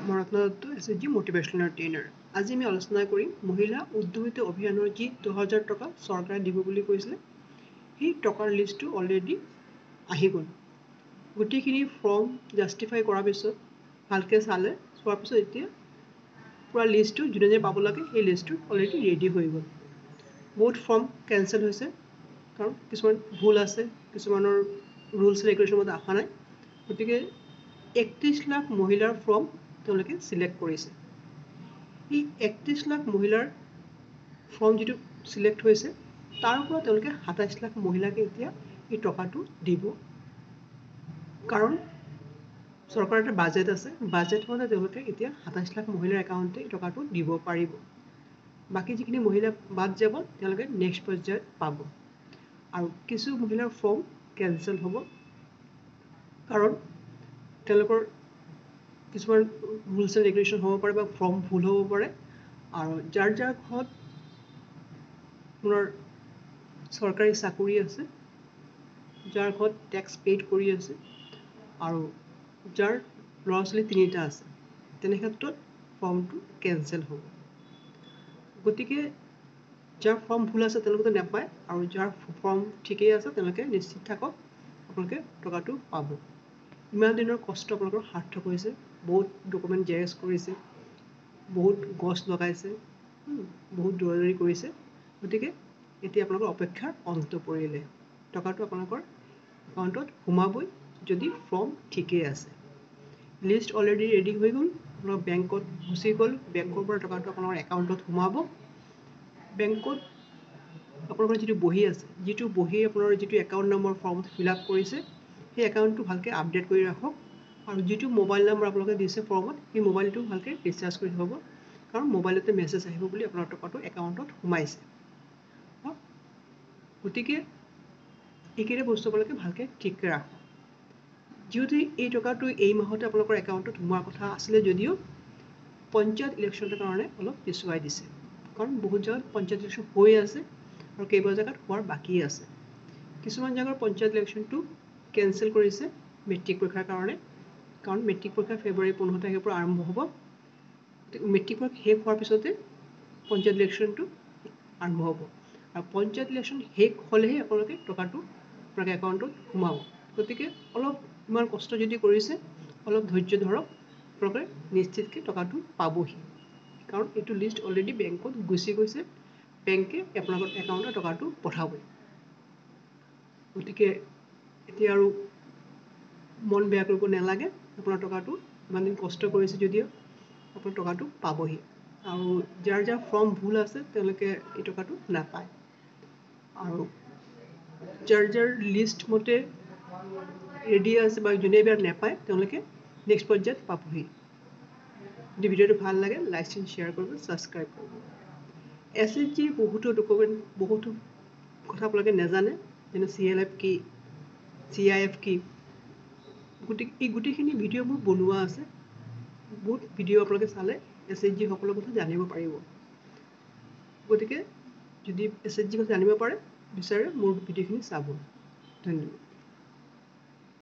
মৰত্ন Dutta SHG motivational trainer. আজি আমি আলোচনা কৰিম মহিলা উদ্যমিতা অভিযানৰ যি 2000 টকা চৰকাৰে দিব বুলি কৈছিলে সেই টকাৰ লিষ্টটো অলৰেডি আহি গ'ল। গোটেইখিনি ফৰ্ম জাষ্টিফাই কৰাৰ পিছত ভালকৈ চোৱাৰ পিছত এতিয়া পুৰা লিষ্টটো যোনে পাব লাগে সেই লিষ্টটো অলৰেডি ৰেডি হৈ গ'ল। বহুত ফৰ্ম কেঞ্চেল হৈছে কাৰণ কিছুমান ভুল আছে, কিছুমানৰ ৰুলছ ৰেগুলেশ্যন মতে অহা নাই। গতিকে 31 লাখ মহিলাৰ ফৰ্ম তেওঁলোকে চিলেক্ট কৰিছে। এই 31 লাখ মহিলাৰ ফৰ্ম যিটো চিলেক্ট হৈছে তাৰ পৰা তেওঁলোকে 27 লাখ মহিলাকে এতিয়া এই টকাটো দিব। কাৰণ চৰকাৰৰ এটা বাজেট আছে, বাজেট মতে তেওঁলোকে এতিয়া 27 লাখ মহিলাৰ একাউণ্টে এই টকাটো দিব পাৰিব। বাকী যিখিনি মহিলা বাদ যাব তেওঁলোকে নেক্সট পৰ্যায়ত পাব। আৰু কিছু মহিলাৰ ফৰ্ম কেঞ্চেল হ'ব কাৰণ তেওঁলোকৰ কিছুমান ৰুলছ এণ্ড ৰেগুলেশ্যন হ'ব পাৰে বা ফৰ্ম ভুল হ'ব পাৰে। আৰু যাৰ ঘৰত আপোনাৰ চৰকাৰী চাকৰি আছে, যাৰ ঘৰত টেক্স পেইড কৰি আছে আৰু যাৰ ল'ৰা ছোৱালী 3টা আছে, তেনে ক্ষেত্ৰত ফৰ্মটো কেঞ্চেল হ'ব। গতিকে যাৰ ফৰ্ম ভুল আছে তেওঁলোকে নাপায় আৰু যাৰ ফৰ্ম ঠিকেই আছে তেওঁলোকে নিশ্চিত থাকক আপোনালোকে টকাটো পাব। ইমান দিনৰ কষ্ট আপোনালোকৰ সাৰ্থক হৈছে। বহুত ডকুমেণ্ট জেৰেক্স কৰিছে, বহুত গছ লগাইছে, বহুত দৌৰা-দৌৰি কৰিছে। গতিকে এতিয়া আপোনালোকৰ অপেক্ষাৰ অন্ত পৰিলে। টকাটো আপোনালোকৰ একাউণ্টত সোমাবই যদি ফৰ্ম ঠিকেই আছে। লিষ্ট অলৰেডি ৰেডি হৈ গ'ল, আপোনালোকৰ বেংকত গুচি গ'ল, বেংকৰ পৰা টকাটো আপোনালোকৰ একাউণ্টত সোমাব। বেংকত আপোনালোকৰ যিটো বহী আছে, যিটো বহী আপোনাৰ যিটো একাউণ্ট নম্বৰ ফৰ্মত ফিল আপ কৰিছে সেই একাউণ্টটো ভালকৈ আপডেট কৰি ৰাখক। আৰু যিটো মোবাইল নম্বৰ আপোনালোকে দিছে ফৰ্মত সেই মোবাইলটো ভালকৈ ৰিচাৰ্জ কৰি থ'ব, কাৰণ মোবাইলতে মেছেজ আহিব বুলি আপোনাৰ টকাটো একাউণ্টত সোমাইছে। গতিকে এইকেইটা বস্তু আপোনালোকে ভালকৈ ঠিককৈ ৰাখক। যিহেতু এই টকাটো এই মাহতে আপোনালোকৰ একাউণ্টত সোমোৱাৰ কথা আছিলে যদিও পঞ্চায়ত ইলেকশ্যনৰ কাৰণে অলপ পিছুৱাই দিছে, কাৰণ বহুত জেগাত পঞ্চায়ত ইলেকশ্যন হৈ আছে আৰু কেইবা জেগাত হোৱাৰ বাকী আছে। কিছুমান জেগাৰ পঞ্চায়ত ইলেকশ্যনটো কেঞ্চেল কৰিছে মেট্ৰিক পৰীক্ষাৰ কাৰণে, কাৰণ মেট্ৰিক পৰীক্ষা ফেব্ৰুৱাৰী 15 তাৰিখৰ পৰা আৰম্ভ হ'ব। মেট্ৰিক পৰীক্ষা শেষ হোৱাৰ পিছতে পঞ্চায়ত ইলেকশ্যনটো আৰম্ভ হ'ব আৰু পঞ্চায়ত ইলেকশ্যন শেষ হ'লেহে আপোনালোকে টকাটো আপোনালোকে একাউণ্টত সোমাব। গতিকে অলপ ইমান কষ্ট যদি কৰিছে অলপ ধৈৰ্য ধৰক, আপোনালোকে নিশ্চিতকৈ টকাটো পাবহি। কাৰণ এইটো লিষ্ট অলৰেডি বেংকত গুচি গৈছে, বেংকে আপোনালোকৰ একাউণ্টত টকাটো পঠাবই। গতিকে এতিয়া আৰু মন বেয়া কৰিব নালাগে, আপোনাৰ টকাটো ইমান দিন কষ্ট কৰিছে যদিও আপোনাৰ টকাটো পাবহি। আৰু যাৰ যাৰ ফৰ্ম ভুল আছে তেওঁলোকে এই টকাটো নাপায়। আৰু যাৰ যাৰ লিষ্ট মতে ৰেডি আছে বা যোনে বেয়া নাপায় তেওঁলোকে নেক্সট পৰ্যায়ত পাবহি। যদি ভিডিঅ'টো ভাল লাগে লাইক এণ্ড শ্বেয়াৰ কৰিব, ছাবস্ক্ৰাইব কৰিব। SHG বহুতো ডকুমেণ্ট, বহুতো কথা আপোনালোকে নাজানে, যেনে CLF কি, CIF কি, এই গোটেইখিনি ভিডিঅ' মোৰ বনোৱা আছে। বহুত ভিডিঅ' আপোনালোকে চালে SHG সকলো কথা জানিব পাৰিব। গতিকে যদি SHG কথা জানিব পাৰে বিচাৰে মোৰ ভিডিঅ'খিনি চাব। ধন্যবাদ।